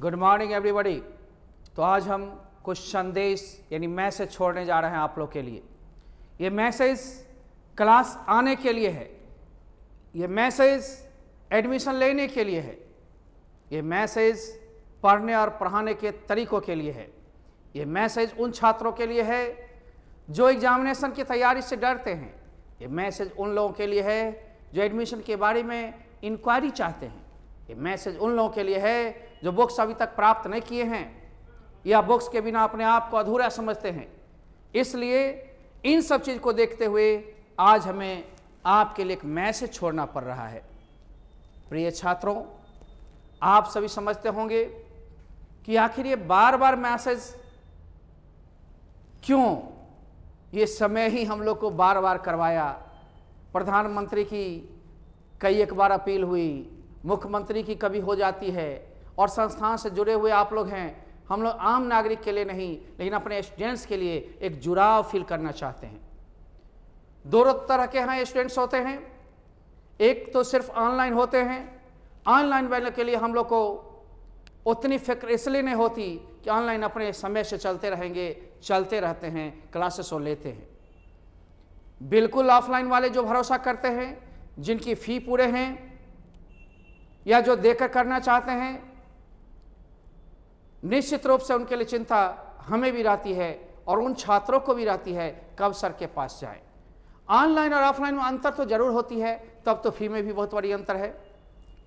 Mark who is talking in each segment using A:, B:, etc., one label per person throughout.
A: Good morning everybody. तो आज हम कुछ संदेश यानी मैसेज छोड़ने जा रहे हैं आप लोग के लिए। ये मैसेज क्लास आने के लिए है, ये मैसेज एडमिशन लेने के लिए है, ये मैसेज पढ़ने और पढ़ाने के तरीकों के लिए है, ये मैसेज उन छात्रों के लिए है जो एग्जामिनेशन की तैयारी से डरते हैं, ये मैसेज उन लोगों के लिए है जो एडमिशन के बारे में इंक्वायरी चाहते हैं, ये मैसेज उन लोगों के लिए है जो बुक्स अभी तक प्राप्त नहीं किए हैं या बुक्स के बिना अपने आप को अधूरा समझते हैं। इसलिए इन सब चीज़ को देखते हुए आज हमें आपके लिए एक मैसेज छोड़ना पड़ रहा है। प्रिय छात्रों, आप सभी समझते होंगे कि आखिर ये बार बार मैसेज क्यों, ये समय ही हम लोग को बार बार करवाया। प्रधानमंत्री की कई एक बार अपील हुई, मुख्यमंत्री की कभी हो जाती है, और संस्थान से जुड़े हुए आप लोग हैं। हम लोग आम नागरिक के लिए नहीं, लेकिन अपने स्टूडेंट्स के लिए एक जुड़ाव फील करना चाहते हैं। दो तरह के यहाँ स्टूडेंट्स होते हैं, एक तो सिर्फ ऑनलाइन होते हैं। ऑनलाइन वाले के लिए हम लोग को उतनी फिक्र इसलिए नहीं होती कि ऑनलाइन अपने समय से चलते रहेंगे, चलते रहते हैं, क्लासेस वो लेते हैं। बिल्कुल ऑफलाइन वाले जो भरोसा करते हैं, जिनकी फ़ी पूरे हैं या जो देकर करना चाहते हैं, निश्चित रूप से उनके लिए चिंता हमें भी रहती है और उन छात्रों को भी रहती है कब सर के पास जाए। ऑनलाइन और ऑफलाइन में अंतर तो जरूर होती है, तब तो फी में भी बहुत बड़ी अंतर है।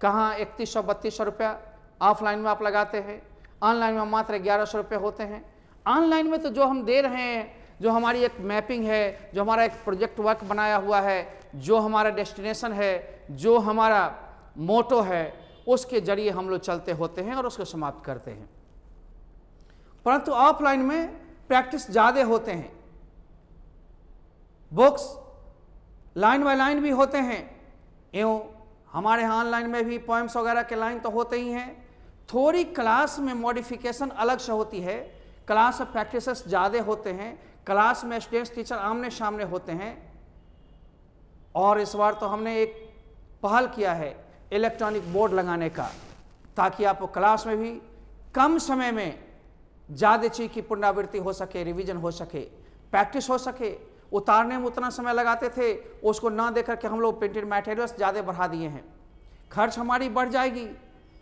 A: कहाँ 3100-3200 रुपया ऑफलाइन में आप लगाते हैं, ऑनलाइन में मात्र 1100 रुपये होते हैं। ऑनलाइन में तो जो हम दे रहे हैं, जो हमारी एक मैपिंग है, जो हमारा एक प्रोजेक्ट वर्क बनाया हुआ है, जो हमारा डेस्टिनेशन है, जो हमारा मोटो है, उसके जरिए हम लोग चलते होते हैं और उसको समाप्त करते हैं। परंतु ऑफलाइन में प्रैक्टिस ज़्यादा होते हैं, बुक्स लाइन बाय लाइन भी होते हैं। यूँ हमारे यहाँ ऑनलाइन में भी पोएम्स वगैरह के लाइन तो होते ही हैं। थोड़ी क्लास में मॉडिफिकेशन अलग से होती है, क्लास में प्रैक्टिसेस ज़्यादा होते हैं, क्लास में स्टूडेंट्स टीचर आमने सामने होते हैं। और इस बार तो हमने एक पहल किया है इलेक्ट्रॉनिक बोर्ड लगाने का, ताकि आपको क्लास में भी कम समय में ज़्यादा चीज़ की पुनरावृत्ति हो सके, रिवीजन हो सके, प्रैक्टिस हो सके। उतारने में उतना समय लगाते थे, उसको ना देकर के हम लोग प्रिंटेड मटेरियल्स ज़्यादा बढ़ा दिए हैं। खर्च हमारी बढ़ जाएगी,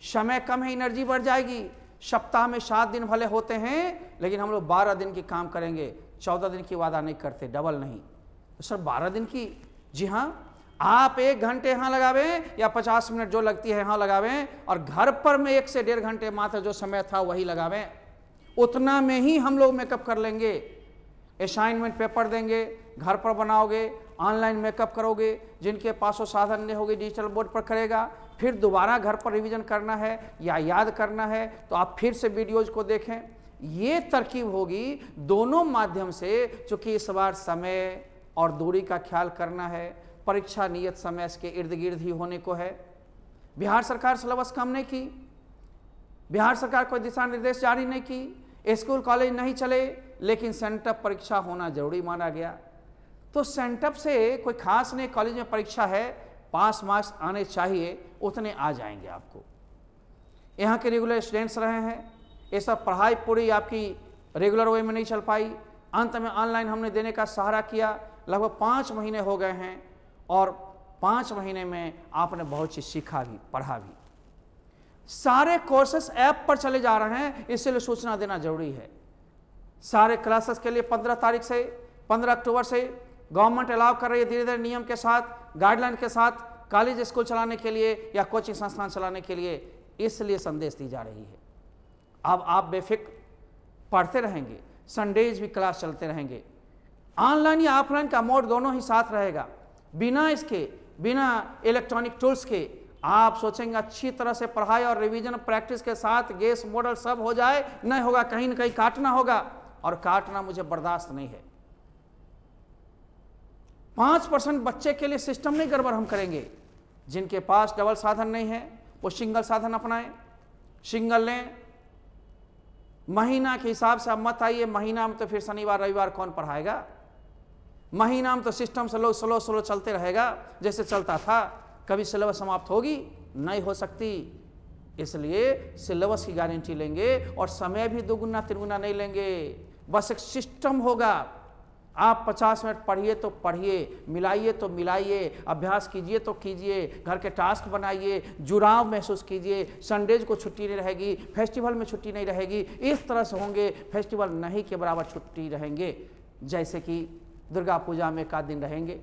A: समय कम है, एनर्जी बढ़ जाएगी। सप्ताह में 7 दिन भले होते हैं, लेकिन हम लोग 12 दिन की काम करेंगे, 14 दिन की वादा नहीं करते, डबल नहीं। तो सर 12 दिन की, जी हाँ, आप 1 घंटे यहाँ लगावें या 50 मिनट जो लगती है यहाँ लगावें, और घर पर में 1 से 1.5 घंटे मात्र जो समय था वही लगावें। उतना में ही हम लोग मेकअप कर लेंगे। असाइनमेंट पेपर देंगे, घर पर बनाओगे, ऑनलाइन मेकअप करोगे, जिनके पास वो साधन नहीं होगी डिजिटल बोर्ड पर करेगा। फिर दोबारा घर पर रिवीजन करना है या याद करना है तो आप फिर से वीडियोज को देखें। ये तरकीब होगी दोनों माध्यम से, चूँकि इस बार समय और दूरी का ख्याल करना है। परीक्षा नियत समय के इर्द गिर्द ही होने को है। बिहार सरकार सिलेबस कम नहीं की, बिहार सरकार कोई दिशा निर्देश जारी नहीं की, स्कूल कॉलेज नहीं चले, लेकिन सेंटअप परीक्षा होना जरूरी माना गया। तो सेंटअप से कोई खास नहीं, कॉलेज में परीक्षा है, पास मार्क्स आने चाहिए, उतने आ जाएंगे आपको। यहाँ के रेगुलर स्टूडेंट्स रहे हैं, ये सब पढ़ाई पूरी आपकी रेगुलर वे में नहीं चल पाई। अंत में ऑनलाइन हमने देने का सहारा किया। लगभग 5 महीने हो गए हैं और 5 महीने में आपने बहुत चीज़ सीखा भी, पढ़ा भी। सारे कोर्सेस ऐप पर चले जा रहे हैं, इसलिए सूचना देना जरूरी है। सारे क्लासेस के लिए 15 तारीख से 15 अक्टूबर से गवर्नमेंट अलाउ कर रही है, धीरे धीरे नियम के साथ, गाइडलाइन के साथ, कॉलेज स्कूल चलाने के लिए या कोचिंग संस्थान चलाने के लिए, इसलिए संदेश दी जा रही है। अब आप बेफिक्र पढ़ते रहेंगे, संडेज भी क्लास चलते रहेंगे। ऑनलाइन या ऑफलाइन का मोड दोनों ही साथ रहेगा। बिना इसके, बिना इलेक्ट्रॉनिक टूल्स के आप सोचेंगे अच्छी तरह से पढ़ाई और रिवीजन प्रैक्टिस के साथ गेस मॉडल सब हो जाए, नहीं होगा, कहीं ना कहीं काटना होगा, और काटना मुझे बर्दाश्त नहीं है। 5% बच्चे के लिए सिस्टम नहीं गड़बड़ हम करेंगे। जिनके पास डबल साधन नहीं है वो सिंगल साधन अपनाएं, सिंगल लें। महीना के हिसाब से अब मत आइए, महीना में तो फिर शनिवार रविवार कौन पढ़ाएगा। महीना में तो सिस्टम से लोग स्लो चलते रहेगा जैसे चलता था। कभी सिलेबस समाप्त होगी? नहीं हो सकती। इसलिए सिलेबस की गारंटी लेंगे और समय भी दोगुना तिगुना नहीं लेंगे। बस एक सिस्टम होगा। आप 50 मिनट पढ़िए तो पढ़िए, मिलाइए तो मिलाइए, अभ्यास कीजिए तो कीजिए, घर के टास्क बनाइए, जुड़ाव महसूस कीजिए। संडेज को छुट्टी नहीं रहेगी, फेस्टिवल में छुट्टी नहीं रहेगी, इस तरह से होंगे। फेस्टिवल नहीं के बराबर छुट्टी रहेंगे, जैसे कि दुर्गा पूजा में 1 दिन रहेंगे।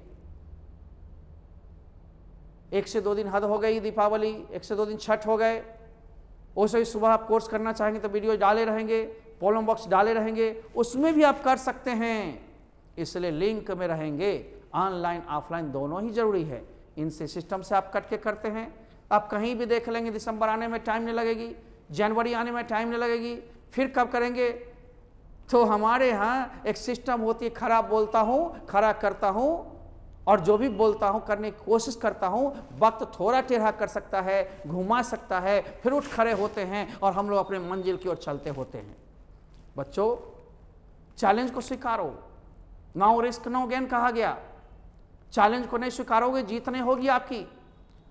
A: 1 से 2 दिन हद हो गई, दीपावली 1 से 2 दिन छठ हो गए। वैसे ही सुबह आप कोर्स करना चाहेंगे तो वीडियो डाले रहेंगे, प्रॉब्लम बॉक्स डाले रहेंगे, उसमें भी आप कर सकते हैं। इसलिए लिंक में रहेंगे। ऑनलाइन ऑफलाइन दोनों ही जरूरी है। इनसे सिस्टम से आप कट के करते हैं। आप कहीं भी देख लेंगे, दिसंबर आने में टाइम नहीं लगेगी, जनवरी आने में टाइम नहीं लगेगी, फिर कब करेंगे? तो हमारे यहाँ एक सिस्टम होती है, खरा बोलता हूँ, खरा करता हूँ, और जो भी बोलता हूँ करने की कोशिश करता हूँ। वक्त थोड़ा टेढ़ा कर सकता है, घुमा सकता है, फिर उठ खड़े होते हैं और हम लोग अपने मंजिल की ओर चलते होते हैं। बच्चों, चैलेंज को स्वीकारो। नो रिस्क नो गेन कहा गया। चैलेंज को नहीं स्वीकारोगे, जीत नहीं होगी आपकी।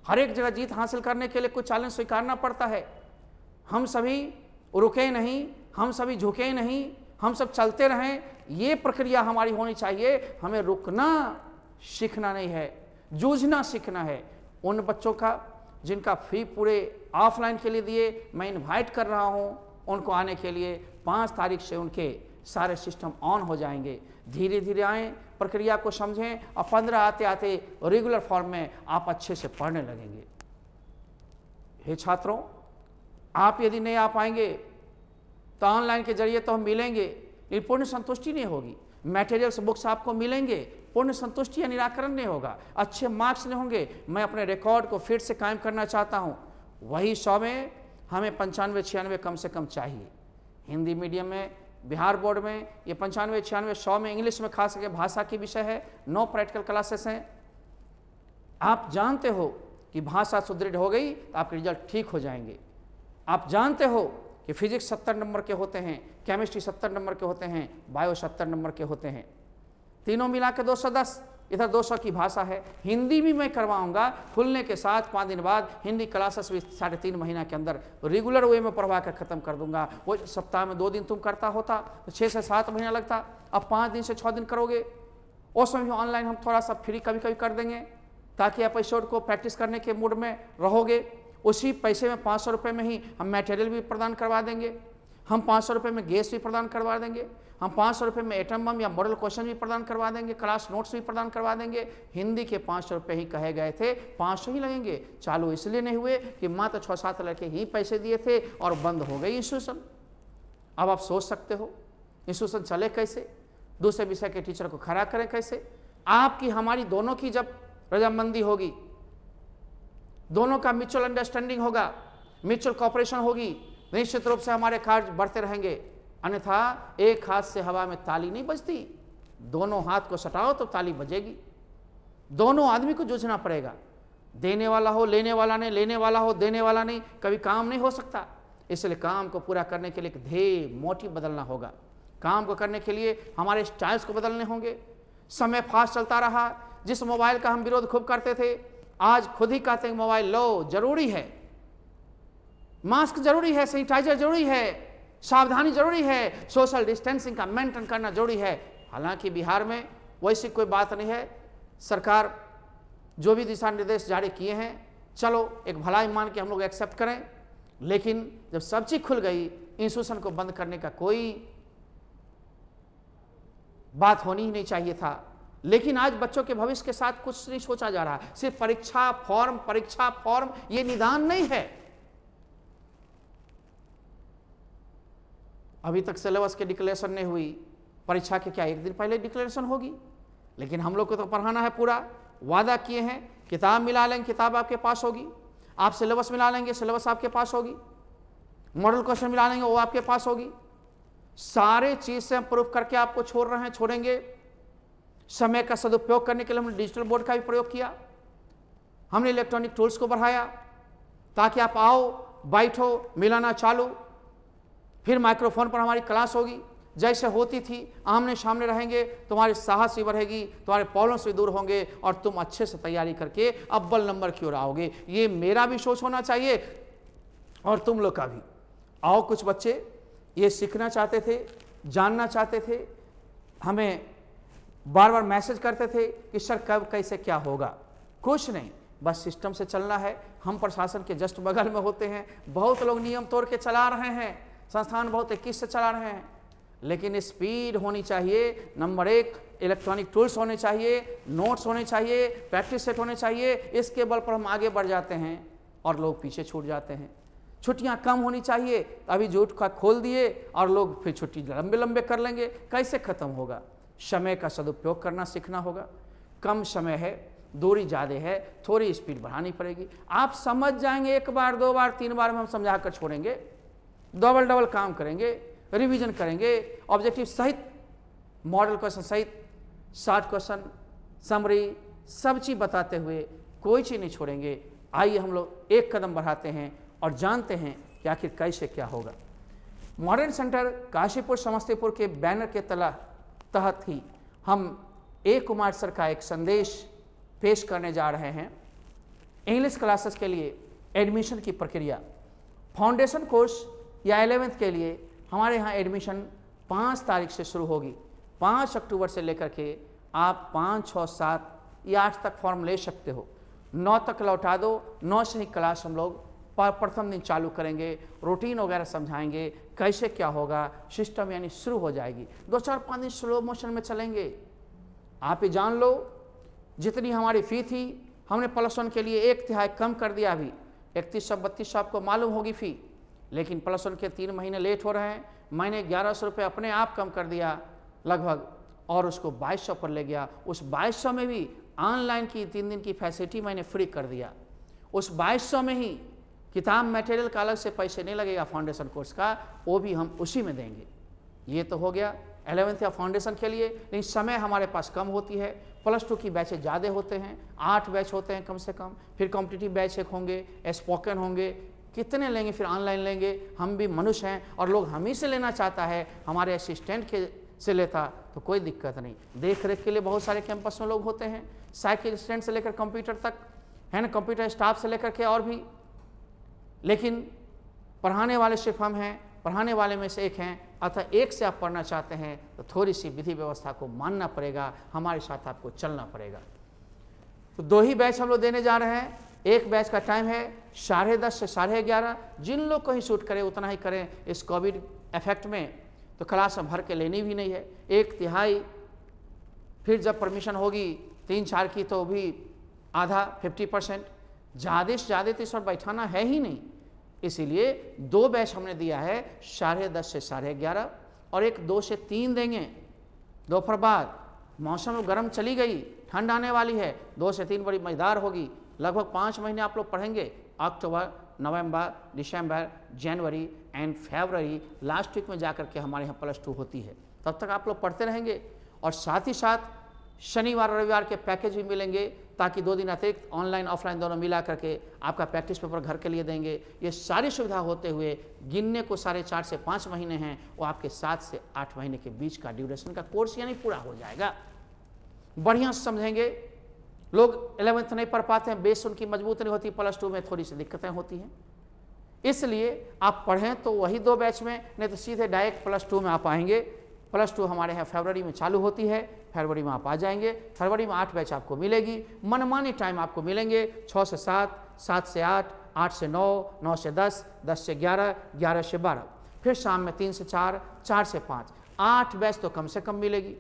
A: हर एक जगह जीत हासिल करने के लिए कुछ चैलेंज स्वीकारना पड़ता है। हम सभी रुके नहीं, हम सभी झुके नहीं, हम सब चलते रहें, ये प्रक्रिया हमारी होनी चाहिए। हमें रुकना सीखना नहीं है, जूझना सीखना है। उन बच्चों का जिनका फी पूरे ऑफलाइन के लिए दिए, मैं इनवाइट कर रहा हूं उनको आने के लिए। 5 तारीख से उनके सारे सिस्टम ऑन हो जाएंगे। धीरे धीरे आएँ, प्रक्रिया को समझें, और 15 आते आते रेगुलर फॉर्म में आप अच्छे से पढ़ने लगेंगे। हे छात्रों, आप यदि नहीं आ पाएंगे तो ऑनलाइन के जरिए तो हम मिलेंगे, लेकिन पूर्ण संतुष्टि नहीं होगी। मटेरियल्स बुक्स आपको मिलेंगे, पूर्ण संतुष्टि या निराकरण नहीं होगा, अच्छे मार्क्स नहीं होंगे। मैं अपने रिकॉर्ड को फिर से कायम करना चाहता हूँ। वही 100 में हमें 95-96 कम से कम चाहिए। हिंदी मीडियम में, बिहार बोर्ड में ये 95-96, 100 में इंग्लिश में खास करके भाषा की विषय है। 9 प्रैक्टिकल क्लासेस हैं। आप जानते हो कि भाषा सुदृढ़ हो गई तो आपके रिजल्ट ठीक हो जाएंगे। आप जानते हो कि फिजिक्स 70 नंबर के होते हैं, केमिस्ट्री 70 नंबर के होते हैं, बायो 70 नंबर के होते हैं, तीनों मिला के 210, इधर 200 की भाषा है। हिंदी भी मैं करवाऊंगा खुलने के साथ। 5 दिन बाद हिंदी क्लासेस भी 3.5 महीना के अंदर रेगुलर वे में पढ़वा कर खत्म कर दूंगा। वो सप्ताह में 2 दिन तुम करता होता तो 6 से 7 महीना लगता, अब 5 दिन से 6 दिन करोगे। उसमें भी ऑनलाइन हम थोड़ा सा फ्री कभी कभी कर देंगे, ताकि आप एपिसोड को प्रैक्टिस करने के मूड में रहोगे। उसी पैसे में 500 रुपये में ही हम मटेरियल भी प्रदान करवा देंगे, हम 500 रुपये में गैस भी प्रदान करवा देंगे, हम 500 रुपये में एटम बम या मॉडल क्वेश्चन भी प्रदान करवा देंगे, क्लास नोट्स भी प्रदान करवा देंगे। हिंदी के 500 रुपये ही कहे गए थे, 500 ही लगेंगे। चालू इसलिए नहीं हुए कि मात्र 6-7 लड़के ही पैसे दिए थे और बंद हो गई इंस्टीट्यूशन। अब आप सोच सकते हो इंस्टीट्यूशन चले कैसे, दूसरे विषय के टीचर को खड़ा करें कैसे। आपकी हमारी दोनों की जब रजामंदी होगी, दोनों का म्यूचुअल अंडरस्टैंडिंग होगा, म्यूचुअल कॉपरेशन होगी, निश्चित रूप से हमारे कार्य बढ़ते रहेंगे। अन्यथा एक हाथ से हवा में ताली नहीं बजती, दोनों हाथ को सटाओ तो ताली बजेगी। दोनों आदमी को जूझना पड़ेगा। देने वाला हो लेने वाला नहीं, लेने वाला हो देने वाला नहीं, कभी काम नहीं हो सकता। इसलिए काम को पूरा करने के लिए एक ध्येय मोटिव बदलना होगा। काम को करने के लिए हमारे स्टाइल्स को बदलने होंगे। समय फास्ट चलता रहा। जिस मोबाइल का हम विरोध खूब करते थे, आज खुद ही कहते हैं मोबाइल लो, जरूरी है, मास्क जरूरी है, सैनिटाइजर जरूरी है, सावधानी जरूरी है, सोशल डिस्टेंसिंग का मेंटेन करना जरूरी है। हालांकि बिहार में वैसी कोई बात नहीं है। सरकार जो भी दिशा निर्देश जारी किए हैं, चलो एक भलाई मान के हम लोग एक्सेप्ट करें, लेकिन जब सब चीज खुल गई, इंस्टीट्यूशन को बंद करने का कोई बात होनी ही नहीं चाहिए था। लेकिन आज बच्चों के भविष्य के साथ कुछ नहीं सोचा जा रहा। सिर्फ परीक्षा फॉर्म ये निदान नहीं है। अभी तक सिलेबस के डिक्लेरेशन नहीं हुई, परीक्षा के क्या 1 दिन पहले डिक्लेरेशन होगी? लेकिन हम लोग को तो पढ़ाना है पूरा। वादा किए हैं, किताब मिला लेंगे, किताब आपके पास होगी। आप सिलेबस मिला लेंगे, सिलेबस आपके पास होगी। मॉडल क्वेश्चन मिला लेंगे, वो आपके पास होगी। सारे चीज से हम प्रूफ करके आपको छोड़ रहे हैं, छोड़ेंगे। समय का सदुपयोग करने के लिए हमने डिजिटल बोर्ड का भी प्रयोग किया, हमने इलेक्ट्रॉनिक टूल्स को बढ़ाया, ताकि आप आओ, बैठो, मिलाना चालू। फिर माइक्रोफोन पर हमारी क्लास होगी, जैसे होती थी, आमने सामने रहेंगे। तुम्हारी साहस भी बढ़ेगी, तुम्हारे प्रॉब्लम्स भी दूर होंगे, और तुम अच्छे से तैयारी करके अव्वल नंबर की ओर आओगे। ये मेरा भी सोच होना चाहिए, और तुम लोग का भी। आओ, कुछ बच्चे ये सीखना चाहते थे, जानना चाहते थे, हमें बार बार मैसेज करते थे कि सर कब कैसे क्या होगा। कुछ नहीं, बस सिस्टम से चलना है। हम प्रशासन के जस्ट बगल में होते हैं। बहुत लोग नियम तोड़ के चला रहे हैं, संस्थान बहुत 21 से चला रहे हैं, लेकिन स्पीड होनी चाहिए। नंबर 1, इलेक्ट्रॉनिक टूल्स होने चाहिए, नोट्स होने चाहिए, प्रैक्टिस सेट होने चाहिए। इसके बल पर हम आगे बढ़ जाते हैं और लोग पीछे छूट जाते हैं। छुट्टियां कम होनी चाहिए, अभी जूट का खोल दिए और लोग फिर छुट्टी लंबे लंबे कर लेंगे, कैसे खत्म होगा। समय का सदुपयोग करना सीखना होगा। कम समय है, दूरी ज़्यादा है, थोड़ी स्पीड बढ़ानी पड़ेगी। आप समझ जाएंगे, 1 बार 2 बार 3 बार में हम समझा कर छोड़ेंगे। डबल काम करेंगे, रिवीजन करेंगे, ऑब्जेक्टिव सहित, मॉडल क्वेश्चन सहित, शॉर्ट क्वेश्चन, समरी, सब चीज़ बताते हुए कोई चीज़ नहीं छोड़ेंगे। आइए हम लोग एक कदम बढ़ाते हैं और जानते हैं कि आखिर कैसे क्या होगा। मॉडर्न सेंटर काशीपुर समस्तीपुर के बैनर के तहत ही हम ए कुमार सर का एक संदेश पेश करने जा रहे हैं। इंग्लिश क्लासेस के लिए एडमिशन की प्रक्रिया, फाउंडेशन कोर्स या 11th के लिए हमारे यहाँ एडमिशन 5 तारीख से शुरू होगी। 5 अक्टूबर से लेकर के आप 5, 6, 7 या 8 तक फॉर्म ले सकते हो। 9 तक लौटा दो। 9 से ही क्लास हम लोग प्रथम दिन चालू करेंगे, रूटीन वगैरह समझाएंगे, कैसे क्या होगा, सिस्टम यानी शुरू हो जाएगी। 2, 4, 5 दिन स्लो मोशन में चलेंगे। आप ये जान लो, जितनी हमारी फ़ी थी हमने +1 के लिए 1/3 कम कर दिया। अभी 3100-3200 आपको मालूम होगी फ़ी, लेकिन +1 के 3 महीने लेट हो रहे हैं। मैंने 1100 रुपये अपने आप कम कर दिया लगभग, और उसको 2200 पर ले गया। उस 2200 में भी ऑनलाइन की 3 दिन की फैसिलिटी मैंने फ्री कर दिया। उस 2200 में ही किताब मटेरियल का अलग से पैसे नहीं लगेगा, फाउंडेशन कोर्स का वो भी हम उसी में देंगे। ये तो हो गया 11th या फाउंडेशन के लिए। लेकिन समय हमारे पास कम होती है। +2 की बैचेज ज़्यादा होते हैं, 8 बैच होते हैं कम से कम। फिर कॉम्पिटिटिव बैच एक होंगे, स्पोकन होंगे, कितने लेंगे, फिर ऑनलाइन लेंगे। हम भी मनुष्य हैं और लोग हम ही से लेना चाहता है, हमारे असिस्टेंट के से लेता तो कोई दिक्कत नहीं। देख रेख के लिए बहुत सारे कैंपस में लोग होते हैं, साइकिल स्टैंड से लेकर कंप्यूटर तक है ना, कंप्यूटर स्टाफ से लेकर के और भी। लेकिन पढ़ाने वाले सिर्फ हम हैं, पढ़ाने वाले में से एक हैं। अतः एक से आप पढ़ना चाहते हैं तो थोड़ी सी विधि व्यवस्था को मानना पड़ेगा, हमारे साथ आपको चलना पड़ेगा। तो 2 ही बैच हम लोग देने जा रहे हैं। एक बैच का टाइम है 10:30 से 11:30। जिन लोग को ही शूट करें उतना ही करें। इस कोविड इफेक्ट में तो क्लास में भर के लेनी भी नहीं है। 1/3 फिर जब परमिशन होगी 3-4 की तो भी आधा 50%। ज़्यादा से ज़्यादा तो इस पर बैठाना है ही नहीं, इसीलिए 2 बैच हमने दिया है 10:30 से 11:30 और एक 2 से 3 देंगे दोपहर बाद। मौसम गर्म चली गई, ठंड आने वाली है, 2 से 3 बड़ी मज़ेदार होगी। लगभग 5 महीने आप लोग पढ़ेंगे, अक्टूबर, नवंबर, दिसंबर, जनवरी एंड फरवरी, लास्ट वीक में जाकर के हमारे यहाँ +2 होती है। तब तक आप लोग पढ़ते रहेंगे और साथ ही साथ शनिवार रविवार के पैकेज भी मिलेंगे, ताकि 2 दिन अतिरिक्त ऑनलाइन ऑफलाइन दोनों मिला करके आपका प्रैक्टिस पेपर घर के लिए देंगे। ये सारी सुविधा होते हुए गिनने को 4.5 से 5 महीने हैं, वो आपके 7 से 8 महीने के बीच का ड्यूरेशन का कोर्स यानी पूरा हो जाएगा। बढ़िया से समझेंगे। लोग 11th नहीं पढ़ पाते हैं, बेस उनकी मजबूत नहीं होती, +2 में थोड़ी सी दिक्कतें होती हैं। इसलिए आप पढ़ें तो वही 2 बैच में, नहीं तो सीधे डायरेक्ट +2 में आप आएंगे। +2 हमारे यहाँ फरवरी में चालू होती है, फरवरी में आप आ जाएंगे। फरवरी में 8 बैच आपको मिलेगी, मनमानी टाइम आपको मिलेंगे। 6 से 7, 7 से 8, 8 से 9, 9 से 10, 10 से 11, 11 से 12, फिर शाम में 3 से 4, 4 से 5, 8 बैच तो कम से कम मिलेगी।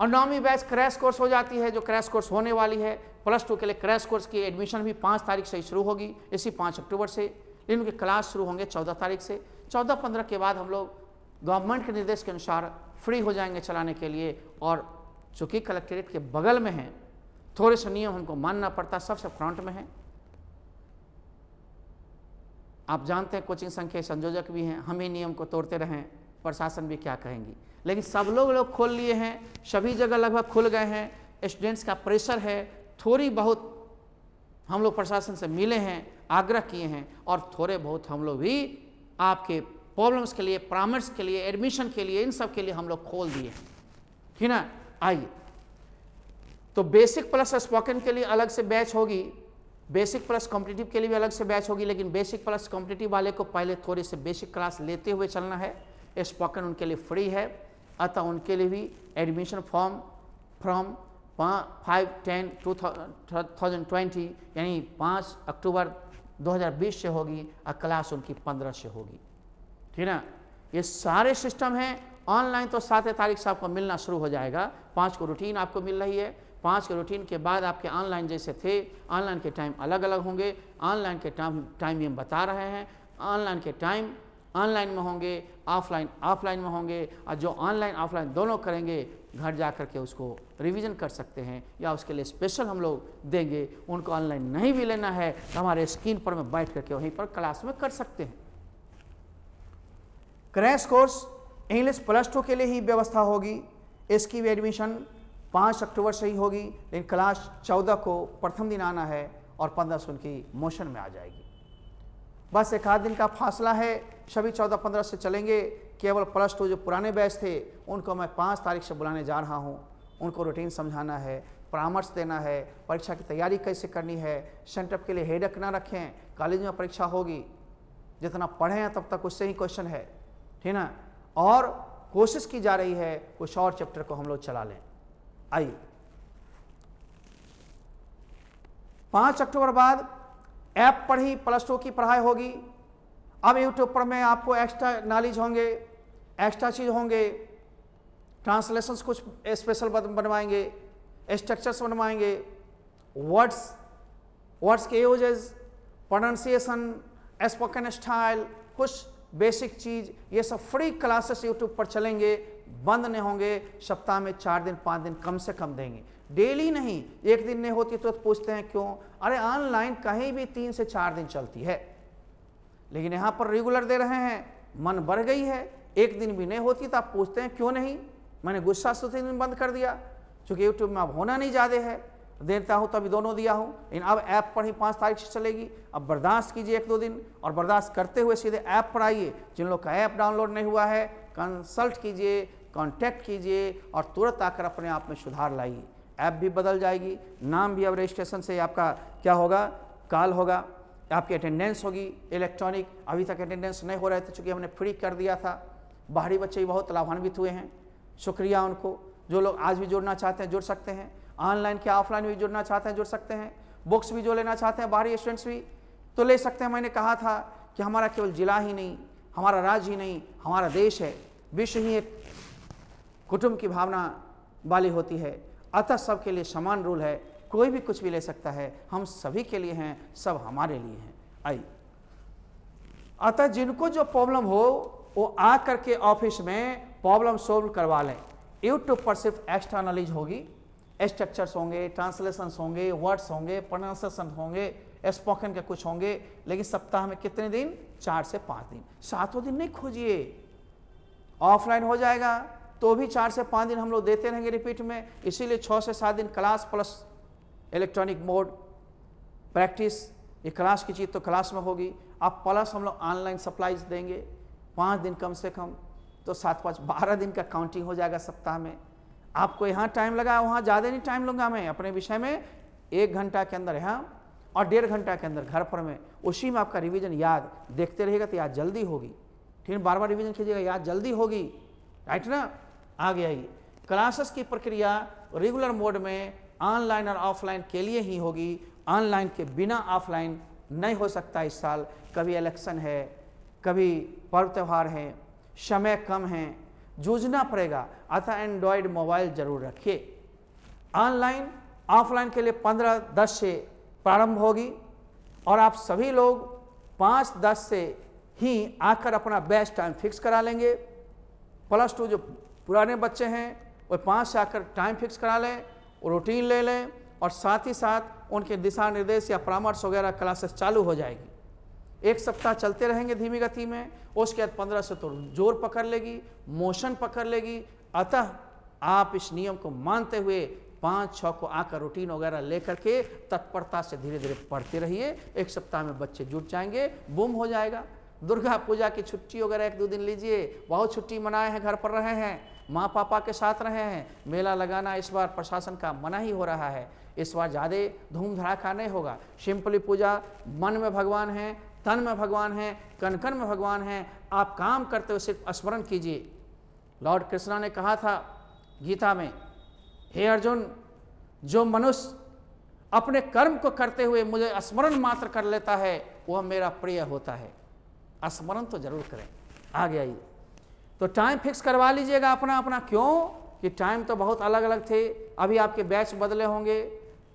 A: और 9वीं बैच क्रैश कोर्स हो जाती है, जो क्रैश कोर्स होने वाली है। +2 के लिए क्रैश कोर्स की एडमिशन भी 5 तारीख से ही शुरू होगी, इसी 5 अक्टूबर से। लेकिन उनके क्लास शुरू होंगे 14 तारीख से। 14-15 के बाद हम लोग गवर्नमेंट के निर्देश के अनुसार फ्री हो जाएंगे चलाने के लिए। और चूँकि कलेक्ट्रेट के बगल में है, थोड़े से नियम हमको मानना पड़ता, सबसे फ्रंट में है। आप जानते हैं कोचिंग संघ के संयोजक भी हैं, हम ही नियम को तोड़ते रहें, प्रशासन भी क्या कहेंगी। लेकिन सब लोग खोल लिए हैं, सभी जगह लगभग खुल गए हैं। स्टूडेंट्स का प्रेशर है, थोड़ी बहुत हम लोग प्रशासन से मिले हैं, आग्रह किए हैं, और थोड़े बहुत हम लोग भी आपके प्रॉब्लम्स के लिए, परामर्श के लिए, एडमिशन के लिए, इन सब के लिए हम लोग खोल दिए, ठीक ना। आइए, तो बेसिक प्लस स्पोकन के लिए अलग से बैच होगी बेसिक प्लस कॉम्पिटिटिव के लिए भी अलग से बैच होगी, लेकिन बेसिक प्लस कॉम्पिटिटिव वाले को पहले थोड़ी से बेसिक क्लास लेते हुए चलना है। स्पोकन उनके लिए फ्री है, अतः उनके लिए भी एडमिशन फॉर्म फ्रॉम 5/10/2020 यानी 5 अक्टूबर 2020 से होगी और क्लास उनकी 15 से होगी, ठीक ना। ये सारे सिस्टम हैं। ऑनलाइन तो 7 तारीख से आपको मिलना शुरू हो जाएगा। 5 को रूटीन आपको मिल रही है। 5 के रूटीन के बाद आपके ऑनलाइन जैसे थे, ऑनलाइन के टाइम अलग अलग होंगे। ऑनलाइन के टाइम हम बता रहे हैं। ऑनलाइन के टाइम ऑनलाइन में होंगे, ऑफलाइन में होंगे, और जो ऑनलाइन ऑफलाइन दोनों करेंगे घर जा कर के उसको रिवीजन कर सकते हैं, या उसके लिए स्पेशल हम लोग देंगे। उनको ऑनलाइन नहीं भी लेना है तो हमारे स्क्रीन पर में बैठ करके वहीं पर क्लास में कर सकते हैं। क्रैश कोर्स इंग्लिश +2 के लिए ही व्यवस्था होगी। इसकी भी एडमिशन 5 अक्टूबर से ही होगी, लेकिन क्लास 14 को प्रथम दिन आना है और 15 से उनकी मोशन में आ जाएगी। बस एक आध दिन का फासला है, सभी 14-15 से चलेंगे। केवल +2 जो पुराने बैच थे उनको मैं 5 तारीख से बुलाने जा रहा हूँ। उनको रूटीन समझाना है, परामर्श देना है, परीक्षा की तैयारी कैसे करनी है। सेंटअप के लिए हेडक ना रखें, कॉलेज में परीक्षा होगी, जितना पढ़े हैं तब तक उससे ही क्वेश्चन है, ठीक ना। और कोशिश की जा रही है कुछ और चैप्टर को हम लोग चला लें। आइए 5 अक्टूबर बाद ऐप पर ही +2 की पढ़ाई होगी। अब यूट्यूब पर में आपको एक्स्ट्रा नॉलेज होंगे, एक्स्ट्रा चीज़ होंगे। ट्रांसलेशंस कुछ स्पेशल बनवाएंगे, स्ट्रक्चर्स बनवाएंगे, वर्ड्स के यूजेज, प्रोनाउंसिएशन, स्पोकन स्टाइल, कुछ बेसिक चीज़, ये सब फ्री क्लासेस यूट्यूब पर चलेंगे, बंद नहीं होंगे। सप्ताह में 4 दिन 5 दिन कम से कम देंगे, डेली नहीं। एक दिन नहीं होती तो पूछते हैं क्यों? अरे ऑनलाइन कहीं भी 3 से 4 दिन चलती है, लेकिन यहाँ पर रेगुलर दे रहे हैं, मन बढ़ गई है। एक दिन भी नहीं होती तो आप पूछते हैं क्यों नहीं? मैंने गुस्सा से 3 दिन बंद कर दिया, क्योंकि यूट्यूब में अब होना नहीं ज़्यादा है। देता हूँ तो अभी दोनों दिया हूँ, लेकिन अब ऐप पर ही 5 तारीख से चलेगी। अब बर्दाश्त कीजिए 1-2 दिन, और बर्दाश्त करते हुए सीधे ऐप पर आइए। जिन लोग का ऐप डाउनलोड नहीं हुआ है, कंसल्ट कीजिए, कांटेक्ट कीजिए और तुरंत आकर अपने आप में सुधार लाइए। ऐप भी बदल जाएगी, नाम भी अब रजिस्ट्रेशन से आपका क्या होगा, कॉल होगा, आपकी अटेंडेंस होगी इलेक्ट्रॉनिक। अभी तक अटेंडेंस नहीं हो रहे थे, चूँकि हमने फ्री कर दिया था। बाहरी बच्चे भी बहुत लाभान्वित हुए हैं, शुक्रिया उनको। जो लोग आज भी जुड़ना चाहते हैं जुड़ सकते हैं, ऑनलाइन के ऑफलाइन भी जुड़ना चाहते हैं जुड़ सकते हैं। बुक्स भी जो लेना चाहते हैं बाहरी स्टूडेंट्स भी तो ले सकते हैं। मैंने कहा था कि हमारा केवल जिला ही नहीं, हमारा राज्य ही नहीं, हमारा देश है, विश्व ही एक कुटुंब की भावना वाली होती है। अतः सबके लिए समान रूल है, कोई भी कुछ भी ले सकता है। हम सभी के लिए हैं, सब हमारे लिए हैं। आइए, अतः जिनको जो प्रॉब्लम हो वो आ करके ऑफिस में प्रॉब्लम सोल्व करवा लें। यूट्यूब पर सिर्फ एक्स्ट्रा नॉलेज होगी, स्ट्रक्चर्स होंगे, ट्रांसलेशंस होंगे, वर्ड्स होंगे, प्रोनाउंसिएशन होंगे, स्पोकन के कुछ होंगे। लेकिन सप्ताह में कितने दिन? 4 से 5 दिन। 7वां दिन नहीं खोजिए, ऑफलाइन हो जाएगा तो भी 4 से 5 दिन हम लोग देते रहेंगे रिपीट में। इसीलिए 6 से 7 दिन class plus electronic mode practice. ये क्लास की चीज़ तो क्लास में होगी, अब प्लस हम लोग ऑनलाइन सप्लाईज देंगे 5 दिन कम से कम, तो 7-5 12 दिन का काउंटिंग हो जाएगा सप्ताह में। आपको यहाँ टाइम लगा, वहाँ ज़्यादा नहीं टाइम लूँगा मैं अपने विषय में। 1 घंटा के अंदर यहाँ और 1.5 घंटा के अंदर घर पर में, उसी में आपका रिवीजन याद देखते रहेगा तो याद जल्दी होगी। ठीक है, बार-बार रिवीजन कीजिएगा, याद जल्दी होगी, राइट ना। आगे आइए, क्लासेस की प्रक्रिया रेगुलर मोड में ऑनलाइन और ऑफलाइन के लिए ही होगी। ऑनलाइन के बिना ऑफलाइन नहीं हो सकता इस साल। कभी इलेक्शन है, कभी पर्व त्यौहार है, समय कम है, जूझना पड़ेगा। अतः एंड्रॉयड मोबाइल जरूर रखिए। ऑनलाइन ऑफलाइन के लिए 15-10 से प्रारंभ होगी और आप सभी लोग 5-10 से ही आकर अपना बैच टाइम फिक्स करा लेंगे। +2 जो पुराने बच्चे हैं वो 5 से आकर टाइम फिक्स करा लें, रूटीन ले लें, और साथ ही साथ उनके दिशा निर्देश या परामर्श वगैरह क्लासेस चालू हो जाएगी। 1 सप्ताह चलते रहेंगे धीमी गति में, उसके बाद 15 से तो जोर पकड़ लेगी, मोशन पकड़ लेगी। अतः आप इस नियम को मानते हुए 5-6 को आकर रूटीन वगैरह लेकर के तत्परता से धीरे धीरे पढ़ते रहिए। 1 सप्ताह में बच्चे जुट जाएंगे, बूम हो जाएगा। दुर्गा पूजा की छुट्टी वगैरह 1-2 दिन लीजिए, बहुत छुट्टी मनाए हैं, घर पर रहे हैं, माँ पापा के साथ रहे हैं। मेला लगाना इस बार प्रशासन का मना ही हो रहा है, इस बार ज़्यादा धूम धड़ाका नहीं होगा। सिंपली पूजा, मन में भगवान हैं, तन में भगवान हैं, कण कण में भगवान हैं। आप काम करते हुए सिर्फ स्मरण कीजिए। लॉर्ड कृष्णा ने कहा था गीता में, हे अर्जुन, जो मनुष्य अपने कर्म को करते हुए मुझे स्मरण मात्र कर लेता है वह मेरा प्रिय होता है। स्मरण तो जरूर करें। आगे आइए, तो टाइम फिक्स करवा लीजिएगा अपना अपना। क्यों कि टाइम तो बहुत अलग अलग थे, अभी आपके बैच बदले होंगे,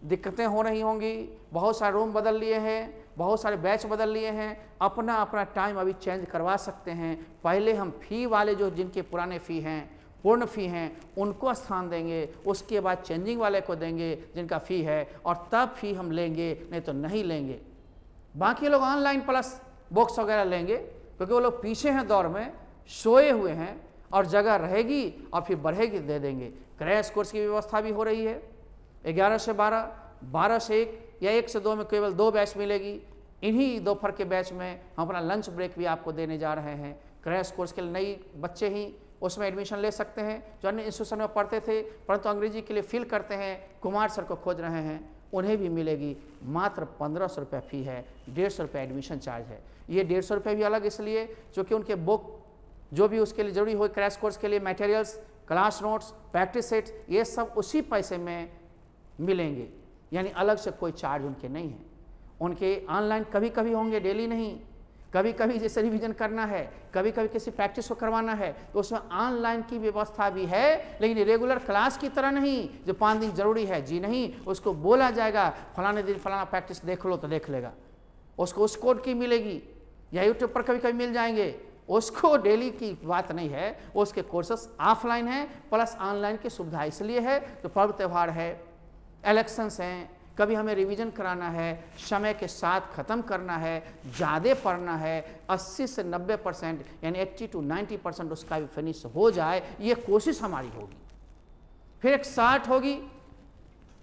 A: दिक्कतें हो रही होंगी, बहुत सारे रूम बदल लिए हैं, बहुत सारे बैच बदल लिए हैं। अपना अपना टाइम अभी चेंज करवा सकते हैं। पहले हम फी वाले जो जिनके पुराने फी हैं, पूर्ण फ़ी हैं, उनको स्थान देंगे, उसके बाद चेंजिंग वाले को देंगे जिनका फ़ी है, और तब फ़ी हम लेंगे, नहीं तो नहीं लेंगे। बाकी लोग ऑनलाइन प्लस बुक्स वगैरह लेंगे क्योंकि वो लोग पीछे हैं दौर में, सोए हुए हैं, और जगह रहेगी और फिर बढ़ेगी दे देंगे। क्रैश कोर्स की व्यवस्था भी हो रही है। 11 से 12, 12 से 1 या 1 से 2 में केवल 2 बैच मिलेगी। इन्हीं दोपहर के बैच में हम अपना लंच ब्रेक भी आपको देने जा रहे हैं। क्रैश कोर्स के लिए नई बच्चे ही उसमें एडमिशन ले सकते हैं जो अन्य इंस्टीट्यूशन में पढ़ते थे परंतु अंग्रेजी के लिए फील करते हैं, कुमार सर को खोज रहे हैं, उन्हें भी मिलेगी। मात्र 1500 रुपये फ़ी है, 150 रुपये एडमिशन चार्ज है। ये 150 रुपये भी अलग इसलिए क्योंकि उनके बुक जो भी उसके लिए जरूरी हो, क्रैश कोर्स के लिए materials, class notes, practice sets, ये सब उसी पैसे में मिलेंगे, यानी अलग से कोई चार्ज उनके नहीं है। उनके ऑनलाइन कभी कभी होंगे, डेली नहीं। कभी कभी जैसे रिवीजन करना है, कभी कभी किसी प्रैक्टिस को करवाना है, तो उसमें ऑनलाइन की व्यवस्था भी है, लेकिन रेगुलर क्लास की तरह नहीं जो 5 दिन जरूरी है। जी नहीं, उसको बोला जाएगा फलाने दिन फलाना प्रैक्टिस देख लो तो देख लेगा, उसको उस कोड की मिलेगी, या यूट्यूब पर कभी कभी मिल जाएंगे। उसको डेली की बात नहीं है, उसके कोर्सेस ऑफलाइन है प्लस ऑनलाइन की सुविधा इसलिए है तो पर्व त्यौहार है, इलेक्शंस हैं, कभी हमें रिवीजन कराना है, समय के साथ ख़त्म करना है, ज़्यादा पढ़ना है, 80 से 90% यानी 80 to 90% उसका भी फिनिश हो जाए, ये कोशिश हमारी होगी। फिर एक 60 होगी,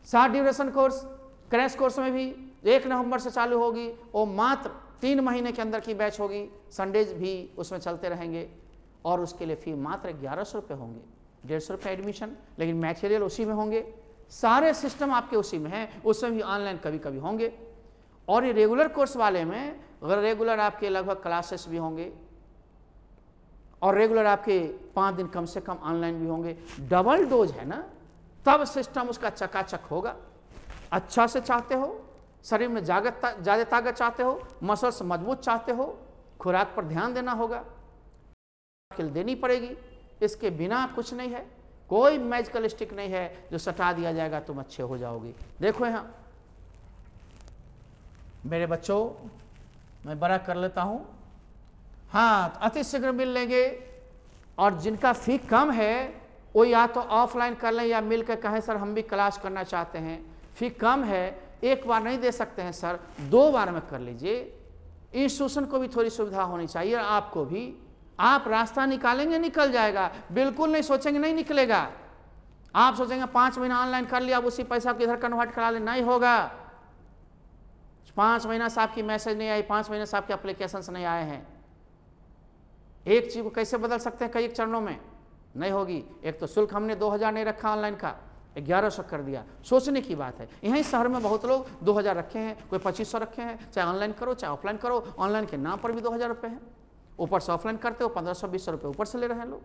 A: 60 ड्यूरेशन कोर्स, क्रैश कोर्स में भी 1 नवंबर से चालू होगी। वो मात्र 3 महीने के अंदर की बैच होगी, संडेज भी उसमें चलते रहेंगे, और उसके लिए फ़ी मात्र 1100 रुपये होंगे, 150 रुपये एडमिशन, लेकिन मटेरियल उसी में होंगे, सारे सिस्टम आपके उसी में हैं, उसमें भी ऑनलाइन कभी कभी होंगे। और ये रेगुलर कोर्स वाले में अगर रेगुलर आपके लगभग क्लासेस भी होंगे और रेगुलर आपके 5 दिन कम से कम ऑनलाइन भी होंगे। डबल डोज है ना, तब सिस्टम उसका चकाचक होगा। अच्छा से चाहते हो, शरीर में ज़्यादा ताकत चाहते हो, मसल्स मजबूत चाहते हो, खुराक पर ध्यान देना होगा, देनी पड़ेगी। इसके बिना कुछ नहीं है, कोई मैजिकल स्टिक नहीं है जो सटा दिया जाएगा तुम अच्छे हो जाओगे। देखो यहाँ मेरे बच्चों, मैं बड़ा कर लेता हूँ, हाँ अति शीघ्र मिल लेंगे। और जिनका फी कम है वो या तो ऑफलाइन कर लें या मिल कर कहें सर हम भी क्लास करना चाहते हैं, फी कम है, एक बार नहीं दे सकते हैं सर, 2 बार में कर लीजिए। इंस्टीट्यूशन को भी थोड़ी सुविधा होनी चाहिए, आपको भी। आप रास्ता निकालेंगे, निकल जाएगा, बिल्कुल नहीं सोचेंगे नहीं निकलेगा। आप सोचेंगे 5 महीना ऑनलाइन कर लिया, अब उसी पैसा को इधर कन्वर्ट करा ले, नहीं होगा। 5 महीना से आपकी मैसेज नहीं आई, 5 महीने से आपके एप्लीकेशंस नहीं आए हैं। एक चीज को कैसे बदल सकते हैं कई चरणों में, नहीं होगी। एक तो शुल्क हमने 2000 नहीं रखा ऑनलाइन का, 1100 कर दिया, सोचने की बात है। यहीं शहर में बहुत लोग 2000 रखे हैं, कोई 2500 रखे हैं। चाहे ऑनलाइन करो चाहे ऑफलाइन करो, ऑनलाइन के नाम पर भी 2000 रुपये हैं, ऊपर से ऑफलाइन करते हो 1500-2000 रुपये ऊपर से ले रहे हैं लोग।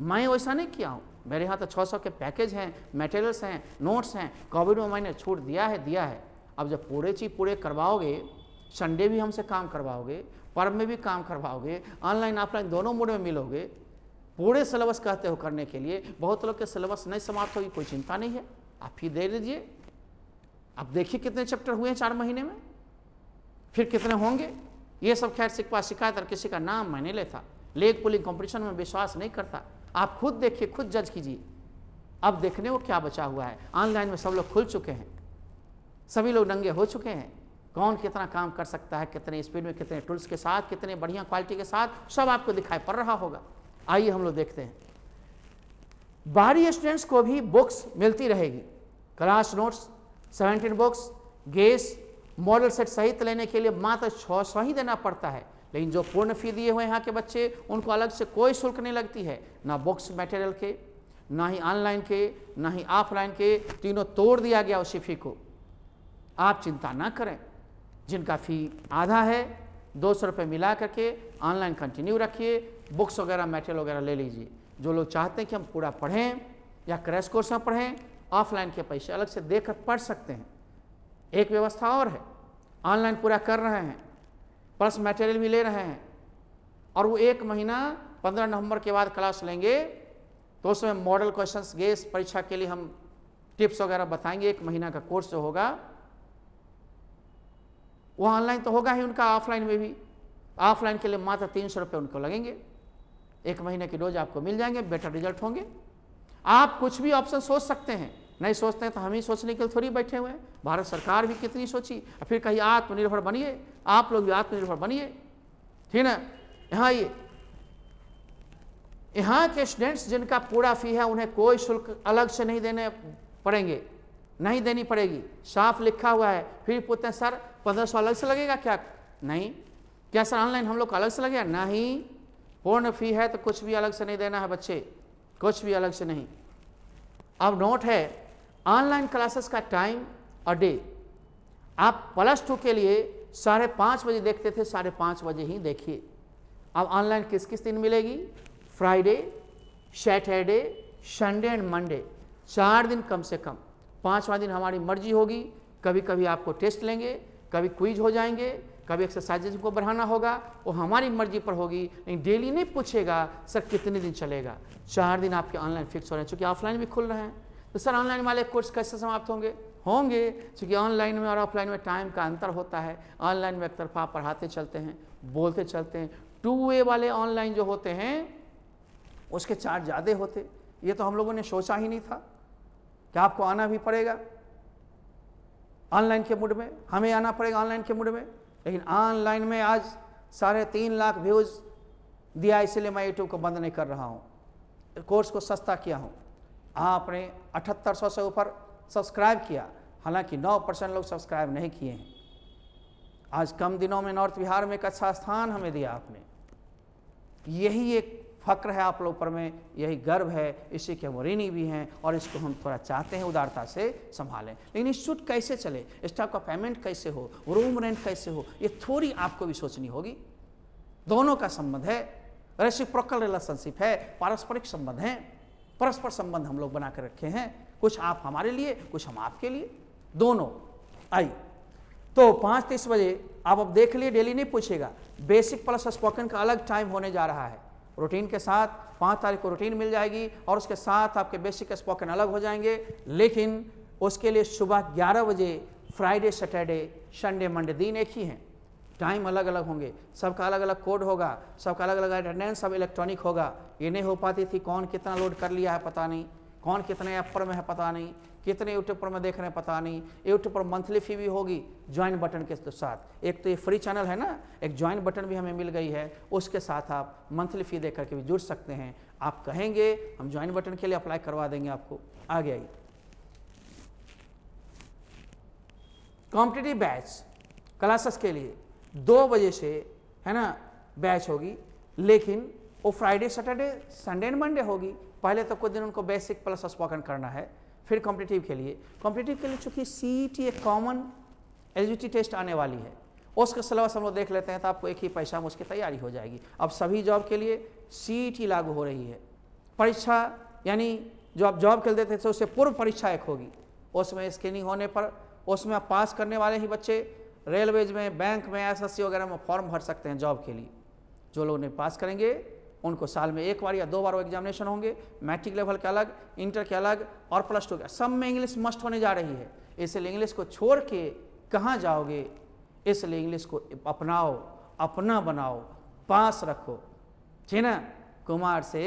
A: मैं वैसा नहीं किया हूँ, मेरे यहाँ तो 600 के पैकेज हैं, मटेरियल्स हैं, नोट्स हैं। कोविड में मैंने छूट दिया है। अब जब पूरे चीज़ पूरे करवाओगे, संडे भी हमसे काम करवाओगे, पर्व में भी काम करवाओगे, ऑनलाइन ऑफलाइन दोनों मोड में मिलोगे, पूरे सिलेबस कहते हो करने के लिए। बहुत लोग के सिलेबस नहीं समाप्त होगी, कोई चिंता नहीं है, आप ही दे दीजिए। अब देखिए कितने चैप्टर हुए हैं 4 महीने में, फिर कितने होंगे। ये सब खैर शिकवा शिकायत और किसी का नाम मैं नहीं लेता, लेग पुलिंग कंपटीशन में विश्वास नहीं करता। आप खुद देखिए, खुद जज कीजिए। अब देखने को क्या बचा हुआ है, ऑनलाइन में सब लोग खुल चुके हैं, सभी लोग नंगे हो चुके हैं। कौन कितना काम कर सकता है, कितने स्पीड में, कितने टूल्स के साथ, कितने बढ़िया क्वालिटी के साथ, सब आपको दिखाई पड़ रहा होगा। आइए हम लोग देखते हैं। बाहरी स्टूडेंट्स को भी बुक्स मिलती रहेगी, class notes 17 books, guess, model set सहित लेने के लिए मात्र 600 ही देना पड़ता है। लेकिन जो पूर्ण फी दिए हुए यहाँ के बच्चे, उनको अलग से कोई शुल्क नहीं लगती है, ना बुक्स मटेरियल के, ना ही ऑनलाइन के, ना ही ऑफलाइन के, तीनों तोड़ दिया गया उसी फी को। आप चिंता ना करें, जिनका फ़ी आधा है 200 रुपये मिला करके ऑनलाइन कंटिन्यू रखिए, बुक्स वगैरह मटेरियल वगैरह ले लीजिए। जो लोग चाहते हैं कि हम पूरा पढ़ें या क्रैश कोर्स में पढ़ें, ऑफलाइन के पैसे अलग से देकर पढ़ सकते हैं। एक व्यवस्था और है, ऑनलाइन पूरा कर रहे हैं प्लस मटेरियल भी ले रहे हैं, और वो 1 महीना 15 नवंबर के बाद क्लास लेंगे, तो उसमें मॉडल क्वेश्चंस गेस परीक्षा के लिए हम टिप्स वगैरह बताएंगे। 1 महीना का कोर्स जो होगा वो ऑनलाइन तो होगा ही उनका, ऑफलाइन में भी। ऑफलाइन के लिए मात्र 300 रुपये उनको लगेंगे, 1 महीने की डोज आपको मिल जाएंगे, बेटर रिजल्ट होंगे। आप कुछ भी ऑप्शन सोच सकते हैं, नहीं सोचते हैं तो हम ही सोचने के लिए थोड़ी बैठे हुए हैं। भारत सरकार भी कितनी सोची, फिर कहीं आत्मनिर्भर बनिए, आप लोग भी आत्मनिर्भर बनिए, ठीक ना। यहाँ के स्टूडेंट्स जिनका पूरा फी है, उन्हें कोई शुल्क अलग से नहीं देने पड़ेंगे, नहीं देनी पड़ेगी, साफ लिखा हुआ है। फिर पूछते हैं सर 1500 अलग से लगेगा क्या? नहीं। क्या सर ऑनलाइन हम लोग को अलग से लगेगा? नहीं, पूर्ण फी है तो कुछ भी अलग से नहीं देना है बच्चे, कुछ भी अलग से नहीं। अब नोट है, ऑनलाइन क्लासेस का टाइम और डे, आप +2 के लिए 5:30 बजे देखते थे, 5:30 बजे ही देखिए। अब ऑनलाइन किस किस दिन मिलेगी? Friday, Saturday, Sunday and Monday, 4 दिन कम से कम। 5वां दिन हमारी मर्जी होगी, कभी कभी आपको टेस्ट लेंगे, कभी क्विज हो जाएंगे, कभी एक्सरसाइजेज को बढ़ाना होगा, वो हमारी मर्जी पर होगी, लेकिन डेली नहीं पूछेगा सर कितने दिन चलेगा। 4 दिन आपके ऑनलाइन फिक्स हो रहे हैं, चूँकि ऑफलाइन भी खुल रहे हैं। तो सर ऑनलाइन वाले कोर्स कैसे समाप्त होंगे? चूँकि ऑनलाइन में और ऑफलाइन में टाइम का अंतर होता है। ऑनलाइन में एक तरफा पढ़ाते चलते हैं, बोलते चलते हैं। 2 वे वाले ऑनलाइन जो होते हैं उसके चार्ज ज़्यादा होते। ये तो हम लोगों ने सोचा ही नहीं था कि आपको आना भी पड़ेगा ऑनलाइन के मूड में, हमें आना पड़ेगा ऑनलाइन के मूड में। लेकिन ऑनलाइन में आज 3.5 लाख व्यूज़ दिया, इसलिए मैं यूट्यूब को बंद नहीं कर रहा हूँ, कोर्स को सस्ता किया हूँ। आपने 7800 से ऊपर सब्सक्राइब किया, हालांकि 9% लोग सब्सक्राइब नहीं किए हैं। आज कम दिनों में नॉर्थ बिहार में एक अच्छा स्थान हमें दिया आपने, यही एक फ़क्र है आप लोग पर में, यही गर्व है, इसी के हम ऋणी भी हैं, और इसको हम थोड़ा चाहते हैं उदारता से संभालें। लेकिन इंस्टीट्यूट कैसे चले, स्टाफ का पेमेंट कैसे हो, रूम रेंट कैसे हो, ये थोड़ी आपको भी सोचनी होगी। दोनों का संबंध है, रेसिप्रोकल रिलेशनशिप है, पारस्परिक संबंध है, परस्पर संबंध हम लोग बना कर रखे हैं। कुछ आप हमारे लिए, कुछ हम आपके लिए, दोनों। आई तो 5:30 बजे आप अब देख लिए, डेली नहीं पूछेगा। बेसिक प्लस स्पोकन का अलग टाइम होने जा रहा है, रूटीन के साथ 5 तारीख को रूटीन मिल जाएगी, और उसके साथ आपके बेसिक स्पोकन अलग हो जाएंगे। लेकिन उसके लिए सुबह 11 बजे फ्राइडे, सैटरडे, संडे, मंडे दिन एक ही हैं, टाइम अलग अलग होंगे, सबका अलग अलग कोड होगा, सबका अलग अलग अटेंडेंस, सब इलेक्ट्रॉनिक होगा। ये नहीं हो पाती थी, कौन कितना लोड कर लिया है पता नहीं, कौन कितने ऐप पर में है पता नहीं, कितने यूट्यूब पर में देख रहे हैं पता नहीं। यूट्यूब पर मंथली फ़ी भी होगी ज्वाइन बटन के साथ। एक तो ये फ्री चैनल है ना, एक ज्वाइन बटन भी हमें मिल गई है, उसके साथ आप मंथली फ़ी दे करके भी जुड़ सकते हैं। आप कहेंगे हम ज्वाइन बटन के लिए अप्लाई करवा देंगे आपको। आगे आइए, कॉम्पिटिटिव बैच क्लासेस के लिए 2 बजे से है ना बैच होगी, लेकिन वो Friday, Saturday, Sunday and Monday होगी। पहले तो कुछ दिन उनको बेसिक प्लस स्पोकन करना है, फिर कॉम्पिटिटिव के लिए चूँकि CET एक कॉमन एलिजिबिलिटी टेस्ट आने वाली है, उसका सिलेबस हम लोग देख लेते हैं, तो आपको एक ही पैसा में उसकी तैयारी हो जाएगी। अब सभी जॉब के लिए CET लागू हो रही है। परीक्षा यानी जो आप जॉब के लिए देते थे उससे पूर्व परीक्षा एक होगी, उसमें स्क्रीनिंग होने पर उसमें आप पास करने वाले ही बच्चे रेलवेज में, बैंक में, SSC वगैरह में फॉर्म भर सकते हैं जॉब के लिए। जो लोग ने पास करेंगे उनको साल में 1 बार या 2 बार वो एग्जामिनेशन होंगे, मैट्रिक लेवल के अलग, इंटर के अलग, और +2 के। सब में इंग्लिश मस्ट होने जा रही है, इसलिए इंग्लिश को छोड़ के कहाँ जाओगे, इसलिए इंग्लिश को अपनाओ, अपना बनाओ, पास रखो, ठीक ना। कुमार से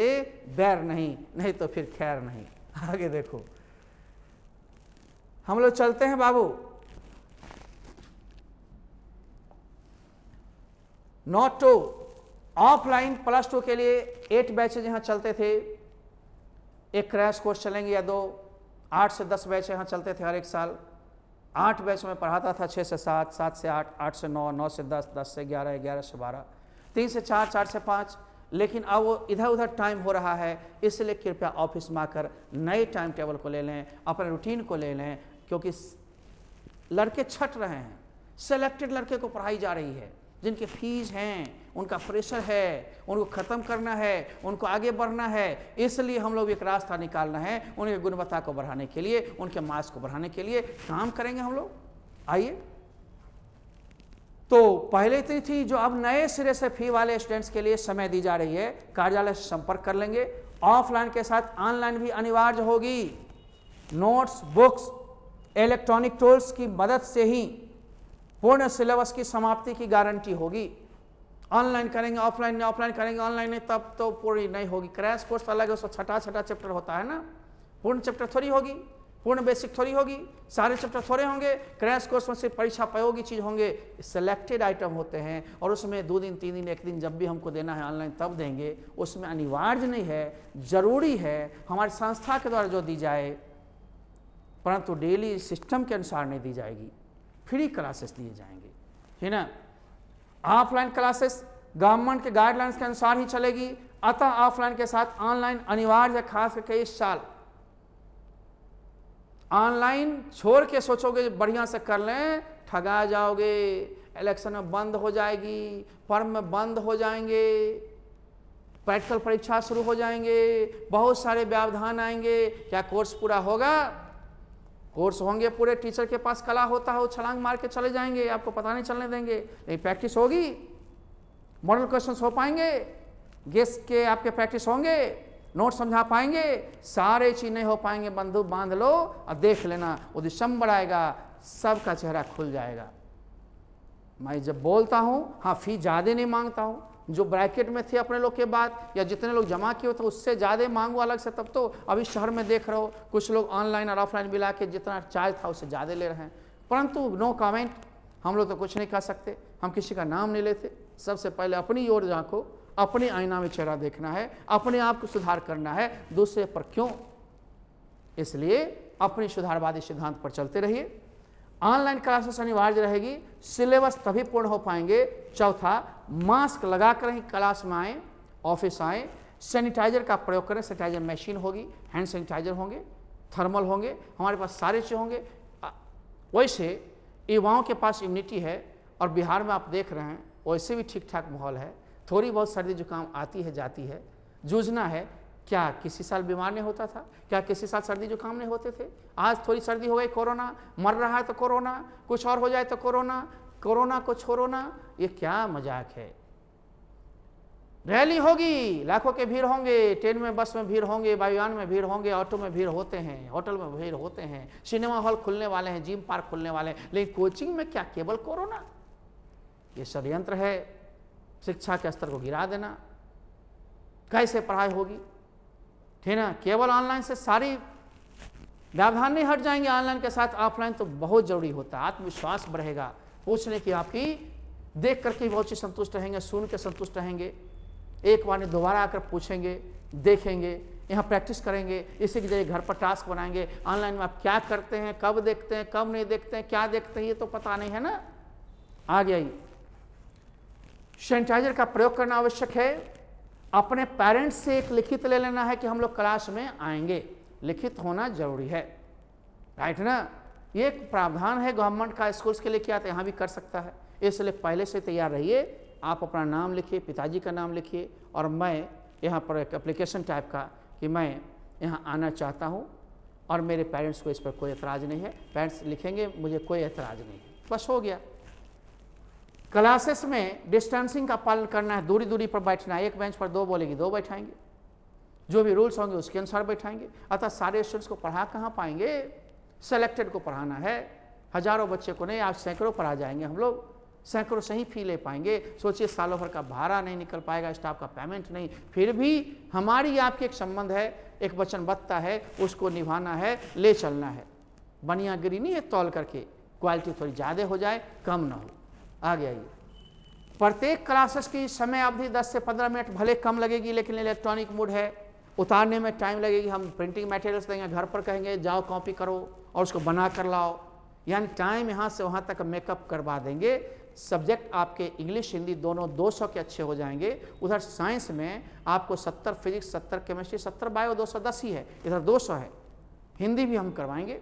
A: बैर नहीं, नहीं तो फिर खैर नहीं। आगे देखो, हम लोग चलते हैं बाबू। नॉट टू ऑफलाइन +2 के लिए 8 बैचेज यहाँ चलते थे, एक क्रैश कोर्स चलेंगे या 2, 8 से 10 बैच यहाँ चलते थे हर एक साल। 8 बैच में पढ़ाता था, 6 से 7, 7 से 8, 8 से 9, 9 से 10, 10 से 11, 11 से 12। 3 से 4, 4 से 5, लेकिन अब वो इधर उधर टाइम हो रहा है, इसलिए कृपया ऑफिस में आकर नए टाइम टेबल को ले लें, अपने रूटीन को ले लें, क्योंकि लड़के छट रहे हैं। सेलेक्टेड लड़के को पढ़ाई जा रही है, जिनके फीस हैं, उनका प्रेशर है, उनको ख़त्म करना है, उनको आगे बढ़ना है, इसलिए हम लोग एक रास्ता निकालना है उनकी गुणवत्ता को बढ़ाने के लिए, उनके मार्क्स को बढ़ाने के लिए काम करेंगे हम लोग। आइए, तो पहले इतनी थी, जो अब नए सिरे से फी वाले स्टूडेंट्स के लिए समय दी जा रही है, कार्यालय से संपर्क कर लेंगे। ऑफलाइन के साथ ऑनलाइन भी अनिवार्य होगी। नोट्स, बुक्स, इलेक्ट्रॉनिक टूल्स की मदद से ही पूर्ण सिलेबस की समाप्ति की गारंटी होगी। ऑनलाइन करेंगे, ऑफलाइन नहीं, ऑफलाइन करेंगे ऑनलाइन नहीं, तब तो पूरी नहीं होगी। क्रैश कोर्स अलग है, उसका छठा चैप्टर होता है ना, पूर्ण चैप्टर थोड़ी होगी, पूर्ण बेसिक थोड़ी होगी, सारे चैप्टर थोड़े होंगे। क्रैश कोर्स में सिर्फ परीक्षा प्रयोगी चीज होंगे, सिलेक्टेड आइटम होते हैं, और उसमें 2 दिन 3 दिन 1 दिन जब भी हमको देना है ऑनलाइन तब देंगे। उसमें अनिवार्य नहीं है, जरूरी है हमारी संस्था के द्वारा जो दी जाए, परंतु डेली सिस्टम के अनुसार नहीं दी जाएगी। फ्री क्लासेस दिए जाएंगे, है ना। ऑफलाइन क्लासेस गवर्नमेंट के गाइडलाइंस के अनुसार ही चलेगी, अतः ऑफलाइन के साथ ऑनलाइन अनिवार्य है, खास करके इस साल। ऑनलाइन छोड़ के सोचोगे बढ़िया से कर लें, ठगा जाओगे, इलेक्शन में बंद हो जाएगी, फॉर्म में बंद हो जाएंगे, प्रैक्टिकल परीक्षा शुरू हो जाएंगे, बहुत सारे व्यवधान आएंगे। क्या कोर्स पूरा होगा? कोर्स होंगे पूरे, टीचर के पास कला होता है, वो छलांग मार के चले जाएंगे, आपको पता नहीं चलने देंगे। नहीं, प्रैक्टिस होगी, मॉडल क्वेश्चंस हो पाएंगे, गेस के आपके प्रैक्टिस होंगे, नोट समझा पाएंगे, सारे चीज नहीं हो पाएंगे। बंदूक बांध लो और देख लेना, वो दिसंबर आएगा, सबका चेहरा खुल जाएगा। मैं जब बोलता हूँ, हाँ फी ज़्यादा नहीं मांगता हूँ, जो ब्रैकेट में थे अपने लोग के बाद या जितने लोग जमा किए थे उससे ज़्यादा मांगू अलग से। तब तो अभी शहर में देख रहे हो कुछ लोग ऑनलाइन और ऑफलाइन मिला के जितना चार्ज था उससे ज़्यादा ले रहे हैं, परंतु नो कमेंट, हम लोग तो कुछ नहीं कर सकते, हम किसी का नाम नहीं लेते। सबसे पहले अपनी ओर झांको, अपने आईना में चेहरा देखना है, अपने आप को सुधार करना है, दूसरे पर क्यों। इसलिए अपनी सुधारवादी सिद्धांत पर चलते रहिए। ऑनलाइन क्लासेस अनिवार्य रहेगी, सिलेबस तभी पूर्ण हो पाएंगे। चौथा, मास्क लगाकर ही क्लास में आए, ऑफिस आए, सैनिटाइजर का प्रयोग करें, सैनिटाइजर मशीन होगी, हैंड सैनिटाइजर होंगे, थर्मल होंगे, हमारे पास सारे चीज़ होंगे। वैसे युवाओं के पास इम्यूनिटी है, और बिहार में आप देख रहे हैं वैसे भी ठीक ठाक माहौल है, थोड़ी बहुत सर्दी जुकाम आती है जाती है, जूझना है। क्या किसी साल बीमार नहीं होता था? क्या किसी साल सर्दी जुकाम नहीं होते थे? आज थोड़ी सर्दी हो गई, कोरोना, मर रहा है तो कोरोना, कुछ और हो जाए तो कोरोना, कोरोना को छोड़ो ना, ये क्या मजाक है। रैली होगी, लाखों के भीड़ होंगे, ट्रेन में बस में भीड़ होंगे, वायुयान में भीड़ होंगे, ऑटो में भीड़ होते हैं, होटल में भीड़ होते हैं, सिनेमा हॉल खुलने वाले हैं, जिम पार्क खुलने वाले हैं, लेकिन कोचिंग में क्या केवल कोरोना? ये षड्यंत्र है, शिक्षा के स्तर को गिरा देना। कैसे पढ़ाई होगी, ठीक ना। केवल ऑनलाइन से सारी व्यवधान नहीं हट जाएंगे, ऑनलाइन के साथ ऑफलाइन तो बहुत जरूरी होता है। आत्मविश्वास बढ़ेगा, पूछने की आपकी, देख करके बहुत चीज संतुष्ट रहेंगे, सुन के संतुष्ट रहेंगे, एक बार नहीं दोबारा आकर पूछेंगे, देखेंगे, यहाँ प्रैक्टिस करेंगे। इसी की जगह घर पर टास्क बनाएंगे। ऑनलाइन में आप क्या करते हैं, कब देखते हैं, कब नहीं देखते हैं, क्या देखते हैं, ये तो पता नहीं है ना। आगे आइए, सैनिटाइजर का प्रयोग करना आवश्यक है। अपने पेरेंट्स से एक लिखित ले लेना है कि हम लोग क्लास में आएंगे, लिखित होना जरूरी है, राइट ना। ये एक प्रावधान है गवर्नमेंट का, स्कूल्स के लिए किया तो यहाँ भी कर सकता है, इसलिए पहले से तैयार रहिए। आप अपना नाम लिखिए, पिताजी का नाम लिखिए, और मैं यहाँ पर एक एप्लीकेशन टाइप का कि मैं यहाँ आना चाहता हूँ और मेरे पेरेंट्स को इस पर कोई एतराज़ नहीं है। पेरेंट्स लिखेंगे मुझे कोई एतराज़ नहीं है, बस हो गया। क्लासेस में डिस्टेंसिंग का पालन करना है, दूरी दूरी पर बैठना है, एक बेंच पर 2 बोलेगी 2 बैठाएंगे, जो भी रूल्स होंगे उसके अनुसार बैठाएंगे। अतः सारे स्टूडेंट्स को पढ़ा कहाँ पाएंगे, सेलेक्टेड को पढ़ाना है, हजारों बच्चे को नहीं, आज सैकड़ों पढ़ा जाएंगे हम लोग, सैकड़ों से ही फी ले पाएंगे। सोचिए सालों भर का भाड़ा नहीं निकल पाएगा, स्टाफ का पेमेंट नहीं, फिर भी हमारी आपकी एक संबंध है, एक वचनबद्धता है, उसको निभाना है, ले चलना है। बनियागिरी नहीं है तौल करके, क्वालिटी थोड़ी ज़्यादा हो जाए, कम ना हो। आगे आइए, प्रत्येक क्लासेस की समय अवधि 10 से 15 मिनट भले कम लगेगी, लेकिन इलेक्ट्रॉनिक मोड है, उतारने में टाइम लगेगी। हम प्रिंटिंग मटेरियल्स देंगे, घर पर कहेंगे जाओ कॉपी करो और उसको बना कर लाओ, यानी टाइम यहाँ से वहाँ तक मेकअप करवा देंगे सब्जेक्ट आपके इंग्लिश हिंदी दोनों 200 के अच्छे हो जाएंगे। उधर साइंस में आपको 70 फिजिक्स, 70 केमिस्ट्री, 70 बायो, 210 ही है, इधर 200 है। हिंदी भी हम करवाएंगे,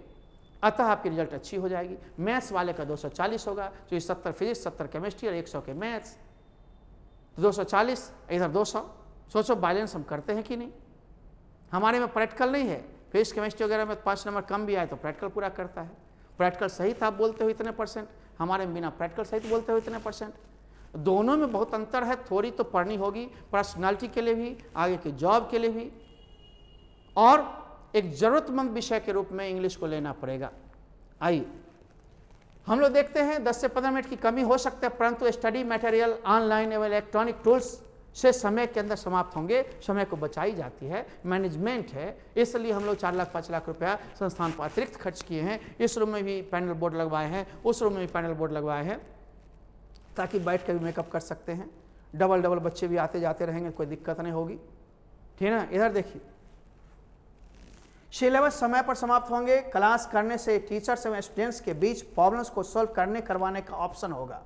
A: अतः आपकी रिजल्ट अच्छी हो जाएगी। मैथ्स वाले का 240 होगा, जो 70 फिजिक्स, 70 केमिस्ट्री और 100 के मैथ्स, 240, इधर 200। सोचो बैलेंस हम करते हैं कि नहीं। हमारे में प्रैक्टिकल नहीं है, फिजिक्स केमिस्ट्री वगैरह में 5 नंबर कम भी आए तो प्रैक्टिकल पूरा करता है। प्रैक्टिकल सही था बोलते हो इतने परसेंट, हमारे में बिना प्रैक्टिकल सहित बोलते हो इतने परसेंट। दोनों में बहुत अंतर है। थोड़ी तो पढ़नी होगी पर्सनालिटी के लिए भी, आगे की जॉब के लिए भी, और एक जरूरतमंद विषय के रूप में इंग्लिश को लेना पड़ेगा। आइए हम लोग देखते हैं 10 से 15 मिनट की कमी हो सकता है, परंतु स्टडी मटेरियल ऑनलाइन एवं इलेक्ट्रॉनिक टूल्स से समय के अंदर समाप्त होंगे, समय को बचाई जाती है, मैनेजमेंट है। इसलिए हम लोग 4 लाख 5 लाख रुपया संस्थान पर अतिरिक्त खर्च किए हैं। इस रूम में भी पैनल बोर्ड लगवाए हैं, उस रूम में भी पैनल बोर्ड लगवाए हैं, ताकि बैठ कर भी मेकअप कर सकते हैं। डबल डबल बच्चे भी आते जाते रहेंगे, कोई दिक्कत नहीं होगी, ठीक है ना। इधर देखिए, सिलेबस समय पर समाप्त होंगे। क्लास करने से टीचर्स एवं स्टूडेंट्स के बीच प्रॉब्लम्स को सॉल्व करवाने का ऑप्शन होगा,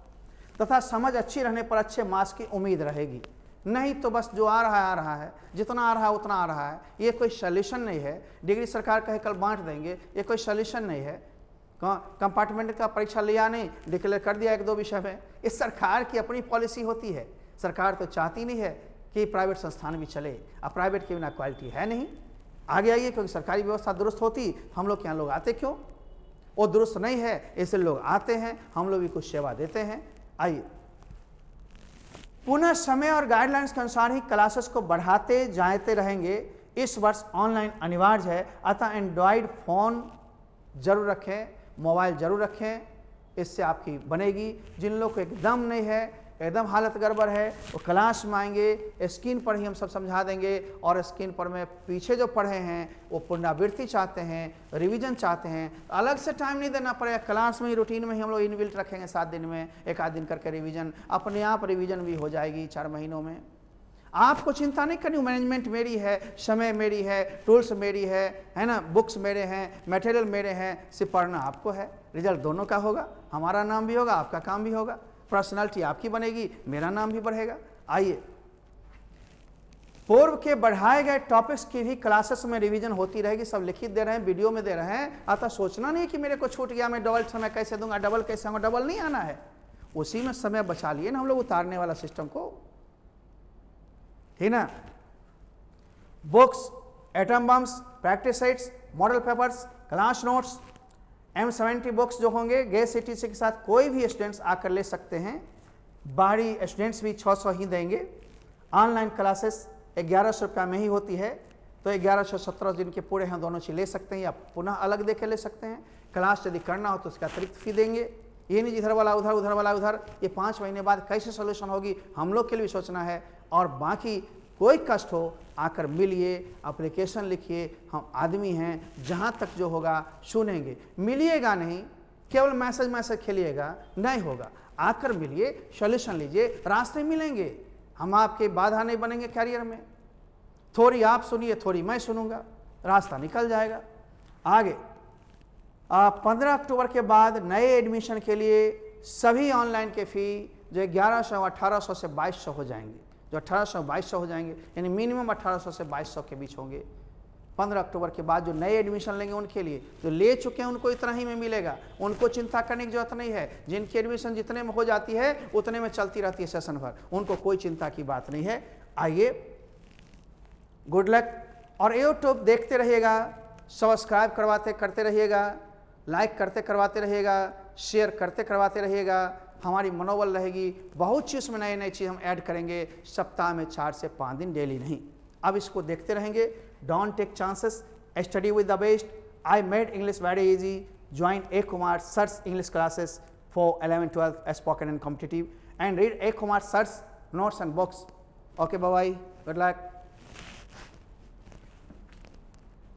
A: तथा समझ अच्छी रहने पर अच्छे मार्क्स की उम्मीद रहेगी। नहीं तो बस जो आ रहा है, जितना आ रहा है उतना आ रहा है, ये कोई सॉल्यूशन नहीं है। डिग्री सरकार कहे कल बांट देंगे, ये कोई सॉल्यूशन नहीं है। कंपार्टमेंट का परीक्षा लिया नहीं, डिक्लेयर कर दिया 1-2 विषय में। इस सरकार की अपनी पॉलिसी होती है। सरकार तो चाहती नहीं है कि प्राइवेट संस्थान भी चले, अब प्राइवेट के बिना क्वालिटी है नहीं। आगे आइए, क्योंकि सरकारी व्यवस्था दुरुस्त होती हम लोग के यहाँ लोग आते क्यों? वो दुरुस्त नहीं है, इसलिए लोग आते हैं, हम लोग भी कुछ सेवा देते हैं। आइए, पुनः समय और गाइडलाइंस के अनुसार ही क्लासेस को बढ़ाते जाते रहेंगे। इस वर्ष ऑनलाइन अनिवार्य है, अतः एंड्रॉयड फ़ोन जरूर रखें, मोबाइल जरूर रखें, इससे आपकी बनेगी। जिन लोग को एकदम नहीं है, एकदम हालत गड़बड़ है, वो क्लास में आएंगे, स्क्रीन पर ही हम सब समझा देंगे, और स्क्रीन पर में पीछे जो पढ़े हैं वो पुनरावृत्ति चाहते हैं, रिवीजन चाहते हैं, अलग से टाइम नहीं देना पड़ेगा। क्लास में ही, रूटीन में ही हम लोग इनबिल्ट रखेंगे। 7 दिन में 1 आध दिन करके रिवीजन, अपने आप रिवीजन भी हो जाएगी 4 महीनों में। आपको चिंता नहीं करनी, मैनेजमेंट मेरी है, समय मेरी है, टूल्स मेरी है ना, बुक्स मेरे हैं, मटेरियल मेरे हैं, सिर्फ पढ़ना आपको है। रिजल्ट दोनों का होगा, हमारा नाम भी होगा, आपका काम भी होगा, पर्सनालिटी आपकी बनेगी, मेरा नाम भी बढ़ेगा। आइए, पूर्व के बढ़ाए गए टॉपिक्स की भी क्लासेस में रिवीजन होती रहेगी। सब लिखित दे रहे हैं, वीडियो में दे रहे हैं, अतः सोचना नहीं कि मेरे को छूट गया, मैं डबल समय कैसे दूंगा, डबल कैसे आऊंगा। डबल नहीं आना है, उसी में समय बचा लिए ना हम लोग उतारने वाला सिस्टम को, ठीक ना। Books, atom bombs, practice sets, model papers, class notes, M70 books जो होंगे गैस CTC के साथ कोई भी स्टूडेंट्स आकर ले सकते हैं। बाहरी स्टूडेंट्स भी 600 ही देंगे। ऑनलाइन क्लासेस 1100 रुपये में ही होती है, तो 1117 दिन के पूरे हैं, दोनों चीज़ ले सकते हैं या पुनः अलग दे के ले सकते हैं। क्लास यदि करना हो तो उसका अतिरिक्त फी देंगे। ये नहीं इधर वाला उधर, उधर वाला उधर। ये 5 महीने बाद कैसे सोल्यूशन होगी हम लोग के लिए भी सोचना है। और बाकी कोई कष्ट हो आकर मिलिए, एप्लीकेशन लिखिए, हम आदमी हैं, जहाँ तक जो होगा सुनेंगे। मिलिएगा नहीं, केवल मैसेज खेलिएगा, नहीं होगा। आकर मिलिए, सॉल्यूशन लीजिए, रास्ते मिलेंगे। हम आपके बाधा नहीं बनेंगे कैरियर में। थोड़ी आप सुनिए, थोड़ी मैं सुनूंगा, रास्ता निकल जाएगा। आगे 15 अक्टूबर के बाद नए एडमिशन के लिए सभी ऑनलाइन के फ़ी जो 1100, 1800 से 2200 हो जाएंगे, जो 1800, 2200 हो जाएंगे, यानी मिनिमम 1800 से 2200 के बीच होंगे। 15 अक्टूबर के बाद जो नए एडमिशन लेंगे उनके लिए, जो ले चुके हैं उनको इतना ही में मिलेगा, उनको चिंता करने की जरूरत नहीं है। जिनकी एडमिशन जितने में हो जाती है उतने में चलती रहती है सेशन भर, उनको कोई चिंता की बात नहीं है। आइए, गुड लक। और यूट्यूब देखते रहिएगा, सब्सक्राइब करते रहिएगा, लाइक करते करवाते रहिएगा, शेयर करते करवाते रहिएगा। हमारी मनोबल रहेगी, बहुत चीज़ में नई चीज़ हम ऐड करेंगे, सप्ताह में 4 से 5 दिन डेली नहीं। अब इसको देखते रहेंगे। Don't take chances, study with the best. I made English very easy. Join A. Kumar Sir's English classes for 11, 12 spoken and competitive, and read A. Kumar Sir's notes and books. Okay, bye bye, good luck.